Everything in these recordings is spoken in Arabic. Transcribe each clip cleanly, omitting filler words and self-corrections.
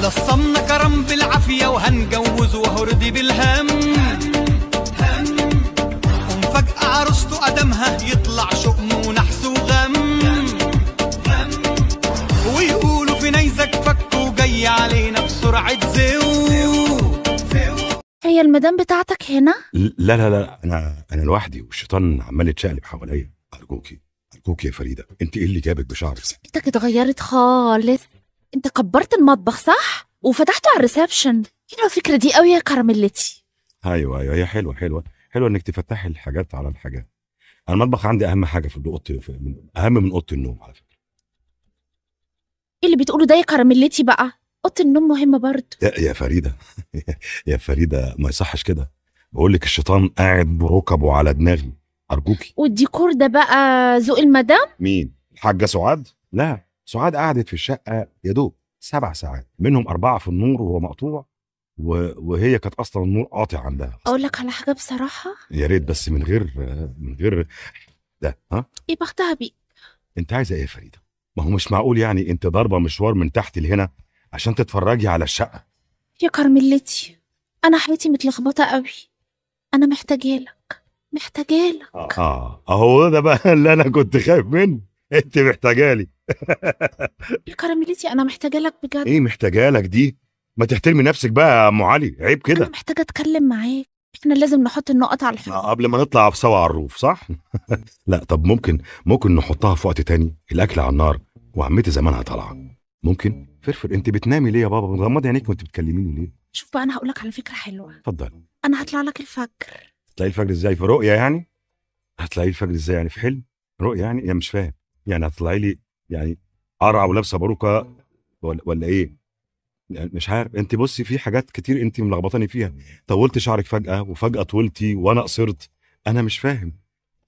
لصمنا كرم بالعافية وهنجوز وهرضي بالهم. ومفاجأة عروسته قدمها يطلع شؤم ونحس وغم. ويقولوا في نيزك فك وجاي علينا بسرعة زو. هي المدام بتاعتك هنا؟ لا لا لا، انا لوحدي والشيطان عمال يتشقلب حواليا. ارجوكي ارجوكي يا فريده، انت ايه اللي جابك بشعرك؟ انتك اتغيرت خالص. انت كبرت المطبخ صح؟ وفتحته على الريسبشن. حلوه الفكره دي قوي يا كراميلتي. ايوه هي حلوه انك تفتحي الحاجات على الحاجات. المطبخ عندي اهم حاجه في اوضتي، اهم من اوضه النوم على فكره. ايه اللي بتقوله ده يا كراميلتي بقى؟ اوضه النوم مهمه برضه. يا فريده يا فريده ما يصحش كده. بقول لك الشيطان قاعد بركبه على دماغي، ارجوكي. والديكور ده بقى ذوق المدام؟ مين؟ الحاجه سعاد؟ لا، سعاد قعدت في الشقه يا دوب 7 ساعات، منهم 4 في النور وهو مقطوع، وهي كانت اصلا النور قاطع عندها. اقول لك على حاجه بصراحه، يا ريت بس من غير ده. ها ايه بختها بيك؟ انت عايزه ايه يا فريده؟ ما هو مش معقول يعني انت ضاربه مشوار من تحت لهنا عشان تتفرجي على الشقه. يا كراميلتي انا حياتي متلخبطه قوي، انا محتاجالك. اهو ده بقى اللي انا كنت خايف منه، انت محتاجالي. يا كراميلتي انا محتاجالك بجد. ايه محتاجالك دي؟ ما تحترمي نفسك بقى يا ام علي، عيب كده. انا محتاجه اتكلم معاك، احنا لازم نحط النقط على الحروف قبل ما نطلع سوا على الروف، صح؟ لا طب ممكن نحطها في وقت تاني، الاكل على النار وعمتي زمانها طالعه. ممكن فرفر، انت بتنامي ليه يا بابا؟ مغمضي عينيك وانت بتكلميني ليه؟ شوف بقى انا هقولك على فكره حلوه. اتفضل. انا هطلع لك الفجر. هتلاقي الفجر ازاي؟ في رؤيه يعني؟ هتلاقي الفجر ازاي يعني؟ في حلم؟ رؤيه يعني؟ مش فاهم يعني. هتطلعي لي يعني قرعه ولابسه باروكه ولا ايه يعني؟ مش عارف. انت بصي في حاجات كتير انت ملخبطاني فيها. طولت شعرك فجاه وفجاه طولتي وانا قصرت، انا مش فاهم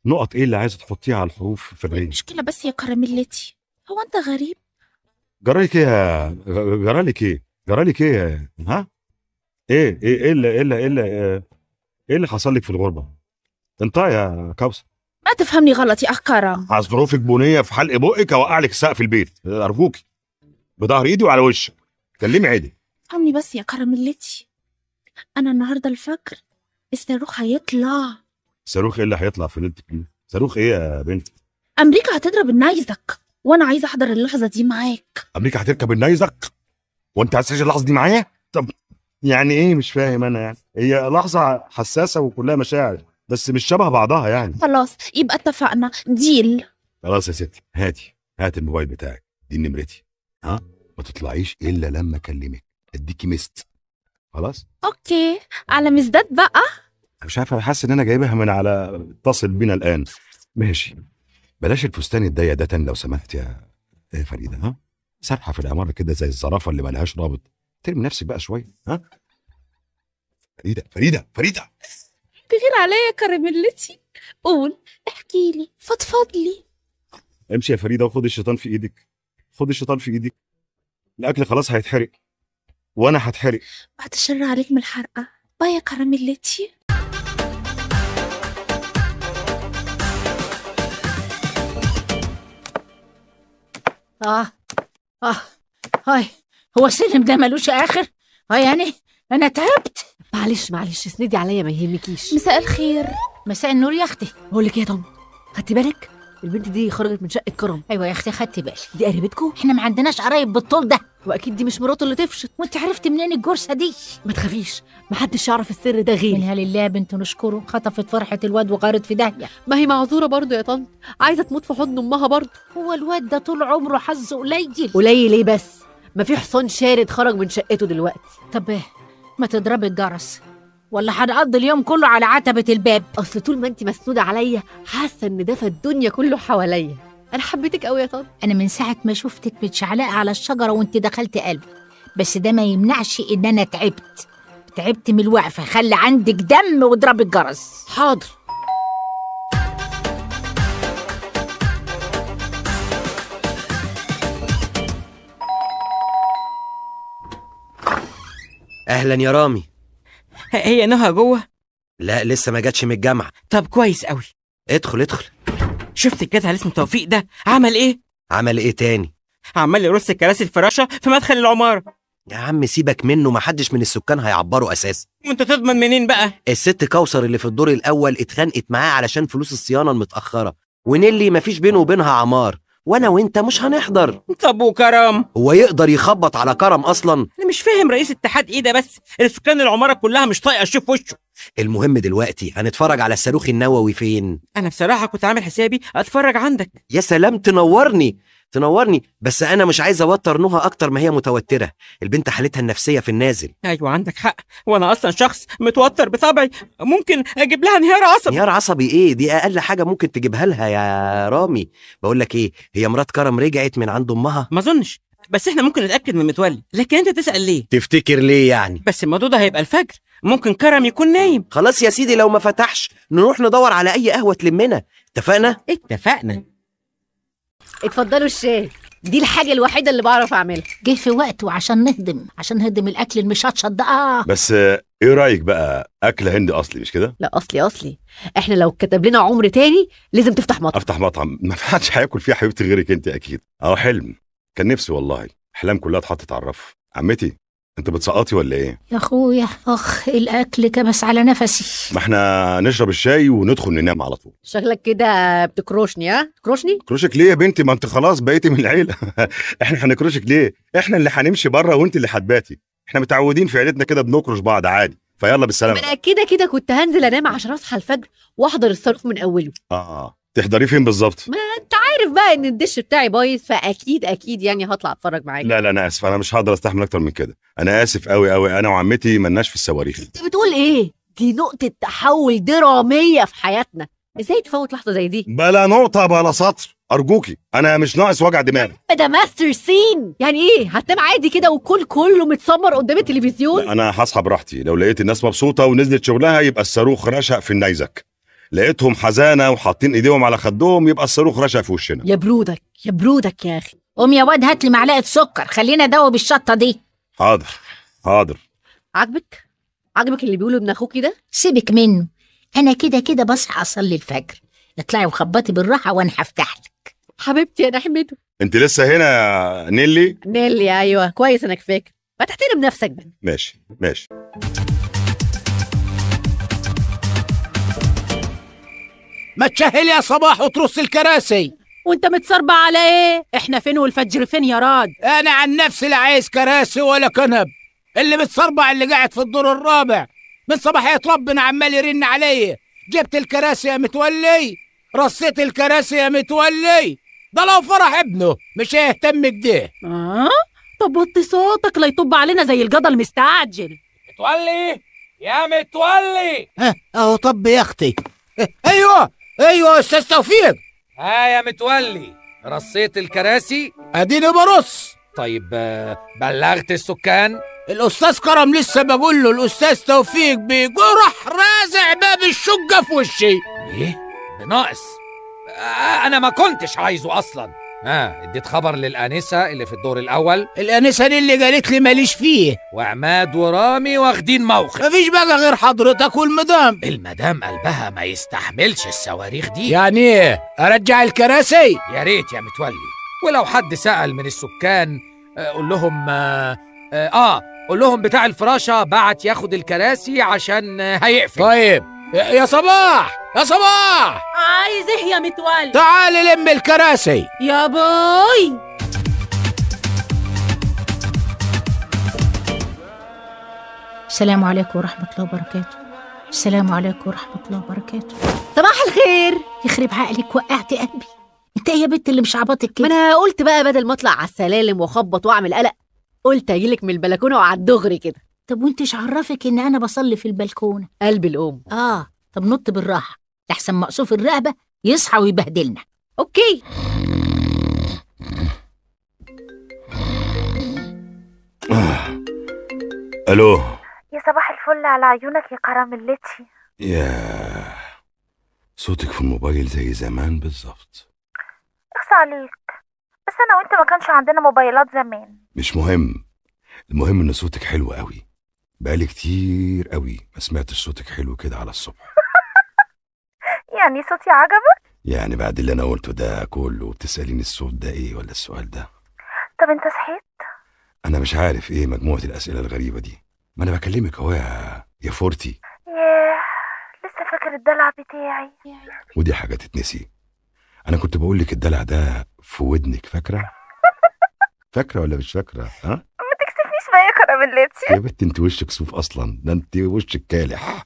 نقط ايه اللي عايزه تحطيها على الحروف في الريش. المشكله بس يا كراميلتي، هو انت غريب؟ جرالك ايه؟ جرالك ايه؟ ها؟ ايه اللي حصل لك في الغربه؟ انت يا كوثر ما تفهمني غلط يا اخ كرم. ظروفك بنيه في حلق بقك اوقع لك سقف البيت، ارجوكي بظهر ايدي وعلى وشك كلمي عادي. فهمني بس يا كراميلتي، انا النهارده الفجر الصاروخ هيطلع. صاروخ ايه اللي هيطلع في ليلتك دي؟ صاروخ ايه يا بنت؟ امريكا هتضرب النيزك وانا عايزه احضر اللحظه دي معاك. امريكا هتركب النيزك وانت عايز تعيش اللحظه دي معايا؟ طب يعني ايه؟ مش فاهم انا يعني. هي لحظه حساسه وكلها مشاعر بس مش شبه بعضها يعني. خلاص يبقى اتفقنا، ديل. خلاص يا ستي، هات الموبايل بتاعك، دي نمرتي. ها ما تطلعيش الا لما اكلمك، اديكي مست. خلاص اوكي، على مزداد بقى. مش عارف، انا حاسس ان انا جايبها من على اتصل بينا الان. ماشي، بلاش الفستان الضيق ده تاني لو سمحت يا فريده. ها سرحه في الامر كده زي الزرافه اللي مالهاش رابط. ترمي نفسك بقى شويه. ها فريده تغير عليا يا كراميلتي. قول، احكي لي، فضفض لي. امشي يا فريده وخد الشيطان في ايدك. الاكل خلاص هيتحرق وانا هتحرق. بعد الشر عليك من الحرقه. باي يا كراميلتي. هاي هو السلم ده ملوش اخر؟ يعني انا تعبت. معلش اسندي عليا ما يهمكيش. مساء الخير. مساء النور يا اختي. بقول لك ايه يا طنط، خدتي بالك البنت دي خرجت من شقه كرم؟ ايوه يا اختي خدت بالي. دي قريبتكم؟ احنا ما عندناش قرايب بالطول ده. واكيد دي مش مراته اللي تفشت. وانت عرفتي منين الجرسه دي؟ ما تخافيش، محدش يعرف السر ده غيري. منها لله بنت نشكره، خطفت فرحه الواد وغارت في داهيه. ما هي معذوره برضه يا طنط، عايزه تموت في حضن امها برضه. هو الواد ده طول عمره حظه قليل. قليل ايه بس؟ ما في حصان شارد خرج من شقته دلوقتي. طب ايه، ما تضربي الجرس ولا هنقضي اليوم كله على عتبه الباب؟ اصل طول ما انت مسنوده عليا حاسه ان دفى الدنيا كله حواليا. انا حبيتك قوي يا طنط. انا من ساعه ما شفتك متشعلقه على الشجره وانت دخلت قلبي، بس ده ما يمنعش ان انا تعبت من الوقفه. خلي عندك دم واضربي الجرس. حاضر. اهلا يا رامي. هي نهى جوه؟ لا لسه ما جاتش من الجامعه. طب كويس قوي. ادخل. شفت الجدع اللي اسمه توفيق ده عمل ايه؟ عمل ايه تاني؟ عمال يرص كراسي الفراشه في مدخل العماره. يا عم سيبك منه، محدش من السكان هيعبره اساسا. وانت تضمن منين بقى؟ الست كوثر اللي في الدور الاول اتخانقت معاه علشان فلوس الصيانه المتاخره، ونيلي مفيش بينه وبينها عمار، وانا وانت مش هنحضر. طب وكرم؟ هو يقدر يخبط على كرم اصلا؟ انا مش فاهم رئيس اتحاد ايه ده، بس السكان العماره كلها مش طايقه اشوف وشه. المهم دلوقتي هنتفرج على الصاروخ النووي فين؟ انا بصراحه كنت عامل حسابي اتفرج عندك. يا سلام، تنورني تنورني، بس انا مش عايز اوتر نهى اكتر ما هي متوتره. البنت حالتها النفسيه في النازل. ايوه عندك حق، وانا اصلا شخص متوتر بطبعي، ممكن اجيب لها انهيار عصبي. انهيار عصبي ايه؟ دي اقل حاجه ممكن تجيبها لها يا رامي. بقول لك ايه، هي مرات كرم رجعت من عند امها؟ ما اظنش، بس احنا ممكن نتاكد من متولي. لكن انت تسال ليه؟ تفتكر ليه يعني؟ بس الموضوع ده هيبقى الفجر، ممكن كرم يكون نايم. خلاص يا سيدي، لو ما فتحش نروح ندور على اي قهوه تلمنا. اتفقنا؟ اتفقنا. اتفضلوا الشاي، دي الحاجة الوحيدة اللي بعرف أعملها. جه في وقته عشان نهضم الأكل المشطشط ده. بس ايه رايك بقى، اكل هندي اصلي مش كده؟ لا أصلي، إحنا لو كتب لنا عمر تاني لازم تفتح مطعم. افتح مطعم؟ ما حدش هياكل فيه حبيبتي غيرك انت اكيد. حلم كان نفسي والله، احلام كلها اتحطت على الرف. عمتي انت بتسقطي ولا ايه؟ يا اخويا الأكل كبس على نفسي. ما احنا نشرب الشاي وندخل ننام على طول. شكلك كده بتكروشني. ها تكروشني؟ كروشك ليه يا بنتي؟ ما انت خلاص بقيتي من العيله. احنا هنكروشك ليه؟ احنا اللي هنمشي بره وانت اللي هتباتي. احنا متعودين في عيلتنا كده بنكرش بعض عادي. فيلا بالسلامه. انا كده كنت هنزل انام عشان اصحى الفجر واحضر الصاروخ من اوله. تحضريه فين بالظبط؟ ما انت عارف بقى ان الدش بتاعي بايظ، فاكيد يعني هطلع اتفرج معاك. لا انا اسف، انا مش هقدر استحمل اكتر من كده. انا اسف قوي قوي، انا وعمتي ملناش في الصواريخ. انت بتقول ايه؟ دي نقطة تحول درامية في حياتنا، ازاي تفوت لحظة زي دي؟ بلا نقطة بلا سطر ارجوكي، انا مش ناقص وجع دماغ. ده ماستر سين، يعني ايه هتنام عادي كده وكله متسمر قدام التلفزيون؟ انا هصحى براحتي. لو لقيت الناس مبسوطة ونزلت شغلها يبقى الصاروخ رشق في النيزك. لقيتهم حزانة وحاطين ايديهم على خدهم يبقى الصاروخ رشق في وشنا. يا برودك يا اخي. قوم يا واد هات لي معلقة سكر، خلينا ادوب بالشطة دي. حاضر. عاجبك اللي بيقولوا ابن اخوكي ده؟ سيبك منه، انا كده بصحى اصلي الفجر. اطلعي وخبطي بالراحة وانا هفتح لك. حبيبتي انا حميده. انت لسه هنا يا نيلي؟ نيلي ايوه، كويس انك فاكر. ما تحترم نفسك بقى. ماشي. ما تشهل يا صباح وترص الكراسي. وانت متصربع على ايه؟ احنا فين والفجر فين يا راد؟ انا عن نفسي لا عايز كراسي ولا كنب. اللي متصربع اللي قاعد في الدور الرابع من صباحية ربنا عمال يرن عليا. جبت الكراسي يا متولي، رصيت الكراسي يا متولي. ده لو فرح ابنه مش هيهتم بده. طب وطي صوتك لا يطب علينا زي الجدل المستعجل. متولي يا متولي. اهو طب يا اختي. ايوه استاذ توفيق. يا متولي، رصيت الكراسي؟ اديني برص. طيب بلغت السكان؟ الاستاذ كرم لسه بقول له الاستاذ توفيق بيقول راح رازع باب الشقه في وشي. ايه بناقص؟ انا ما كنتش عايزه اصلا. اديت خبر للانسه اللي في الدور الاول؟ الانسه دي اللي قالت لي ماليش فيه، وعماد ورامي واخدين موقف. مفيش بقى غير حضرتك والمدام. المدام قلبها ما يستحملش الصواريخ دي. يعني ايه؟ ارجع الكراسي؟ يا ريت يا متولي، ولو حد سأل من السكان قول لهم قول لهم بتاع الفراشة بعت ياخد الكراسي عشان هيقفل. طيب يا صباح عايز ايه يا متولي؟ تعالي لم الكراسي يا باي. السلام عليكم ورحمة الله وبركاته. السلام عليكم ورحمة الله وبركاته. صباح الخير. يخرب عقلك، وقعت قلبي. انت ايه يا بنت اللي مش عبطك كده؟ ما انا قلت بقى بدل ما اطلع على السلالم واخبط واعمل قلق، قلت اجيلك من البلكونه وعلى الدغري كده. طب وانتش عرفك ان انا بصلي في البلكونه؟ قلب الام. طب نط بالراحه لحسن مقصوف الرقبه يصحى ويبهدلنا. اوكي. الو. يا صباح الفل على عيونك يا كراميلتي. يا صوتك في الموبايل زي زمان بالظبط. اخصى عليك، بس انا وانت ما كانش عندنا موبايلات زمان. مش مهم، المهم ان صوتك حلو قوي. بقالي كتير قوي ما سمعتش صوتك حلو كده على الصبح. يعني صوتي عجبك؟ يعني بعد اللي انا قلته ده كله بتسأليني الصوت ده ايه ولا السؤال ده؟ طب انت صحيت؟ انا مش عارف ايه مجموعه الاسئله الغريبه دي. ما انا بكلمك اهو يا فورتي. ياه، لسه فاكر الدلع بتاعي. ودي حاجه تتنسي. انا كنت بقول لك الدلع ده في ودنك، فاكره؟ فاكره ولا مش فاكره؟ ها؟ ما تكسفنيش بقى يا كراميلتي. يا بنت انت وشك كسوف اصلا، ده انت وشك كالح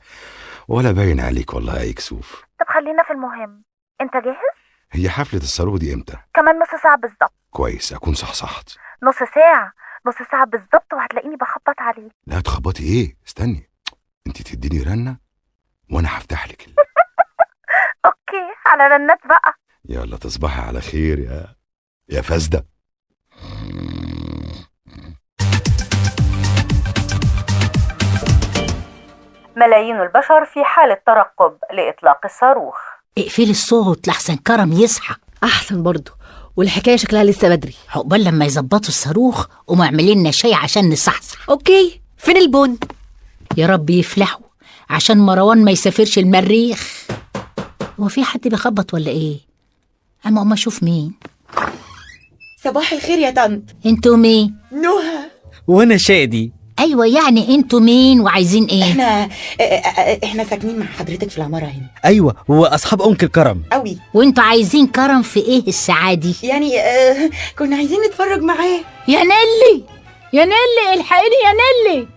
ولا باين عليك والله اي كسوف. طب خلينا في المهم، انت جاهز؟ هي حفله الصاروخ دي امتى؟ كمان نص ساعه بالظبط. كويس، اكون صحصحت. نص ساعه، نص ساعه بالظبط وهتلاقيني بخبط عليه. لا تخبطي ايه، استني، انت تديني رنه وانا هفتح لك اوكي، على رنات بقى. يلا تصبحي على خير يا فاسده. ملايين البشر في حالة ترقب لإطلاق الصاروخ. اقفلي الصوت لحسن كرم يصحى. احسن برضه، والحكايه شكلها لسه بدري. عقبال لما يظبطوا الصاروخ قوموا اعملي لنا شاي عشان نصحصح. اوكي، فين البن؟ يا رب يفلحوا عشان مروان ما يسافرش المريخ. هو في حد بيخبط ولا ايه؟ اما اشوف مين. صباح الخير يا طنط. انتوا مين؟ نهى. وانا شادي. ايوه، يعني انتوا مين وعايزين ايه؟ احنا ساكنين مع حضرتك في العماره هنا. ايوه، هو اصحاب انكل كرم قوي. وانتوا عايزين كرم في ايه الساعه دي؟ يعني كنا عايزين نتفرج معاه. يا نيلي، يا نيلي الحقيني يا نيلي.